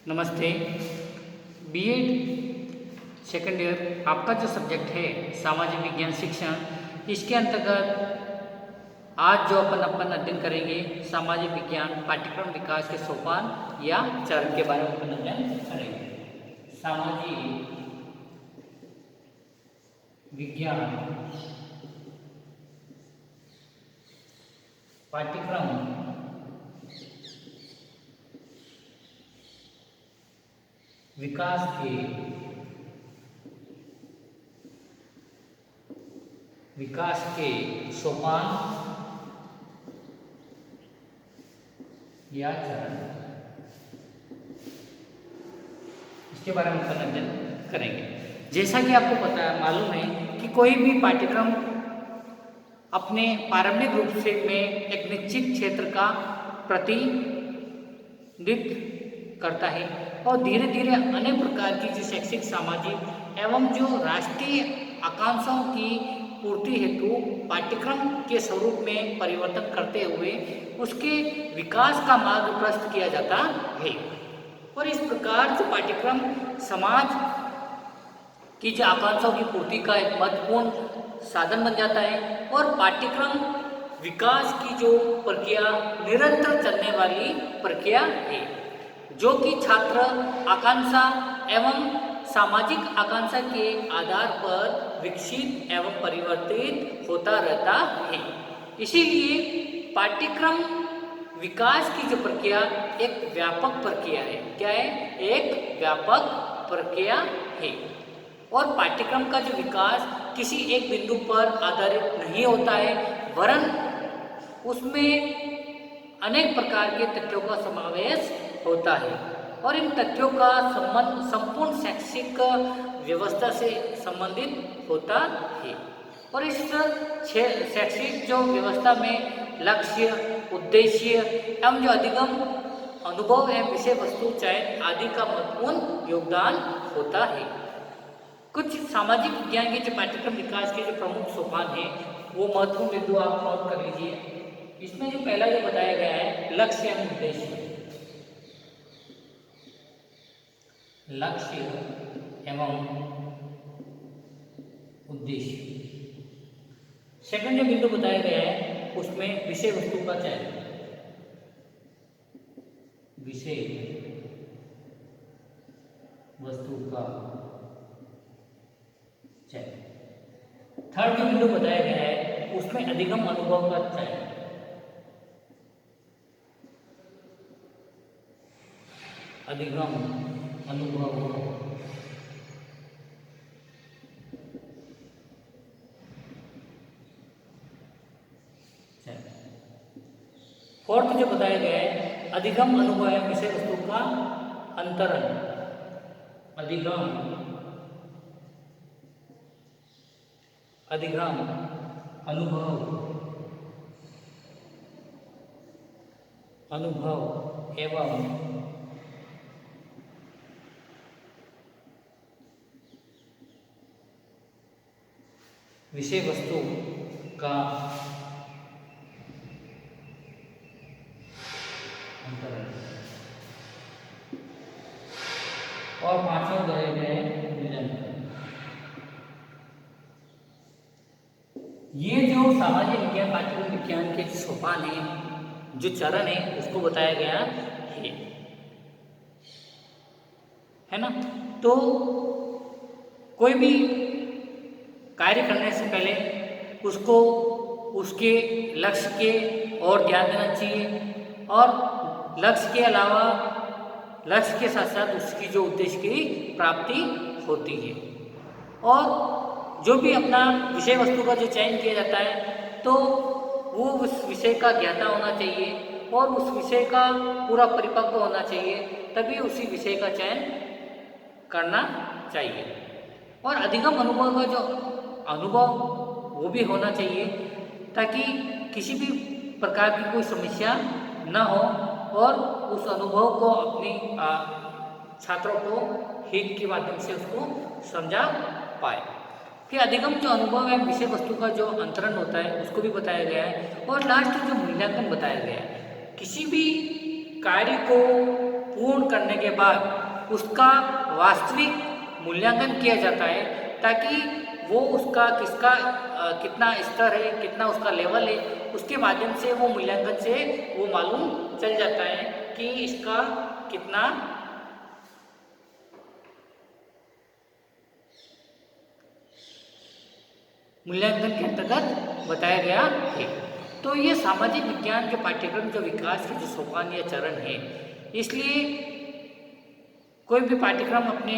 नमस्ते। BEd second year आपका जो सब्जेक्ट है सामाजिक विज्ञान शिक्षण, इसके अंतर्गत आज जो अपन अध्ययन करेंगे सामाजिक विज्ञान पाठ्यक्रम विकास के सोपान या चरण के बारे में अपन अध्ययन करेंगे। सामाजिक विज्ञान पाठ्यक्रम विकास के सोपान या चरण, इसके बारे में अपन अध्ययन करेंगे। जैसा कि आपको पता है, मालूम है कि कोई भी पाठ्यक्रम अपने प्रारंभिक रूप से में एक निश्चित क्षेत्र का प्रतिनिधित्व करता है और धीरे धीरे अनेक प्रकार की जो शैक्षिक, सामाजिक एवं जो राष्ट्रीय आकांक्षाओं की पूर्ति हेतु पाठ्यक्रम के स्वरूप में परिवर्तन करते हुए उसके विकास का मार्ग प्रशस्त किया जाता है। और इस प्रकार जो पाठ्यक्रम समाज की जो आकांक्षाओं की पूर्ति का एक महत्वपूर्ण साधन बन जाता है और पाठ्यक्रम विकास की जो प्रक्रिया निरंतर चलने वाली प्रक्रिया है, जो कि छात्र आकांक्षा एवं सामाजिक आकांक्षा के आधार पर विकसित एवं परिवर्तित होता रहता है। इसीलिए पाठ्यक्रम विकास की जो प्रक्रिया एक व्यापक प्रक्रिया है। क्या है? एक व्यापक प्रक्रिया है। और पाठ्यक्रम का जो विकास किसी एक बिंदु पर आधारित नहीं होता है, वरन उसमें अनेक प्रकार के तथ्यों का समावेश होता है और इन तथ्यों का संबंध संपूर्ण शैक्षिक व्यवस्था से संबंधित होता है। और इस शैक्षिक जो व्यवस्था में लक्ष्य, उद्देश्य एवं जो अधिगम, अनुभव एवं विषय वस्तु चयन आदि का महत्वपूर्ण योगदान होता है। कुछ सामाजिक विज्ञान के जो पाठ्यक्रम विकास के जो प्रमुख सोपान है वो महत्वपूर्ण बिंदु आप नोट कर लीजिए। इसमें जो पहला जो बताया गया है लक्ष्य एवं उद्देश्य। लक्ष्य एवं उद्देश्य। सेकंड जो बिंदु बताया गया है उसमें विषय वस्तु का चयन। विषय वस्तु का चयन। थर्ड जो बिंदु बताया गया है उसमें अधिगम अनुभव का चयन। अधिगम अनुभव। फोर्थ जो बताया गया है अधिगम अनुभव है विषय वस्तु का अंतरण। अधिगम अनुभव एवं विषय वस्तु का अंतरण। और पांचवा बताया गया है निरंतर। ये जो सामाजिक विज्ञान पाठ्यक्रम विज्ञान के सोपान है, जो चरण है, उसको बताया गया है ना। तो कोई भी कार्य करने से पहले उसको उसके लक्ष्य के और ध्यान देना चाहिए और लक्ष्य के अलावा लक्ष्य के साथ साथ उसकी जो उद्देश्य की प्राप्ति होती है। और जो भी अपना विषय वस्तु का जो चयन किया जाता है तो वो उस विषय का ज्ञाता होना चाहिए और उस विषय का पूरा परिपक्व होना चाहिए, तभी उसी विषय का चयन करना चाहिए। और अधिगम अनुभव का जो अनुभव वो भी होना चाहिए ताकि किसी भी प्रकार की कोई समस्या न हो और उस अनुभव को अपनी छात्रों को हित के माध्यम से उसको समझा पाए। फिर अधिगम जो अनुभव है विषय वस्तु का जो अंतरण होता है उसको भी बताया गया है। और लास्ट जो मूल्यांकन बताया गया है, किसी भी कार्य को पूर्ण करने के बाद उसका वास्तविक मूल्यांकन किया जाता है, ताकि वो उसका कितना स्तर है, कितना उसका लेवल है, उसके माध्यम से वो मूल्यांकन से वो मालूम चल जाता है कि इसका कितना मूल्यांकन के अंतर्गत बताया गया है। तो ये सामाजिक विज्ञान के पाठ्यक्रम जो विकास के जो सोपान या चरण है, इसलिए कोई भी पाठ्यक्रम अपने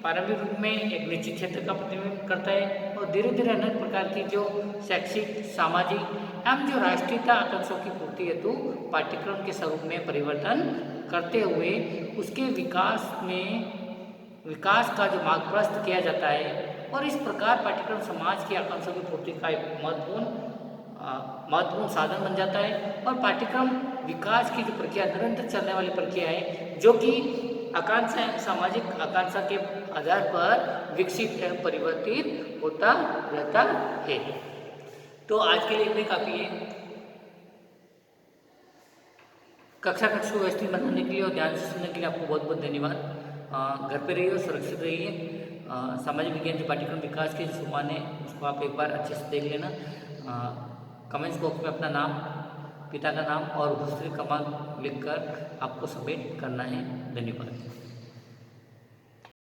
प्रारंभिक रूप में एक निश्चित क्षेत्र का प्रतिनिधित्व करता है और धीरे धीरे अनेक प्रकार की जो शैक्षिक, सामाजिक एवं जो राष्ट्रीयता आकांक्षाओं की पूर्ति हेतु पाठ्यक्रम के स्वरूप में परिवर्तन करते हुए उसके विकास का जो मार्ग प्रशस्त किया जाता है। और इस प्रकार पाठ्यक्रम समाज की आकांक्षाओं की पूर्ति का एक महत्वपूर्ण साधन बन जाता है। और पाठ्यक्रम विकास की जो प्रक्रिया निरंतर चलने वाली प्रक्रिया है, जो कि आकांक्षा सामाजिक आकांक्षा के आधार पर विकसित एवं परिवर्तित होता रहता है। तो आज के लिए इतने काफ़ी है। कक्षा को व्यवस्थित बनाने के लिए और ध्यान से सुनने के लिए आपको बहुत बहुत धन्यवाद। घर पे रहिए और सुरक्षित रहिए। सामाजिक विज्ञान के पाठ्यक्रम विकास के जो सोपान है उसको आप एक बार अच्छे से देख लेना। कमेंट्स बॉक्स में अपना नाम, पिता का नाम और दूसरे क्रमांक लिखकर आपको सबमिट करना है। धन्यवाद।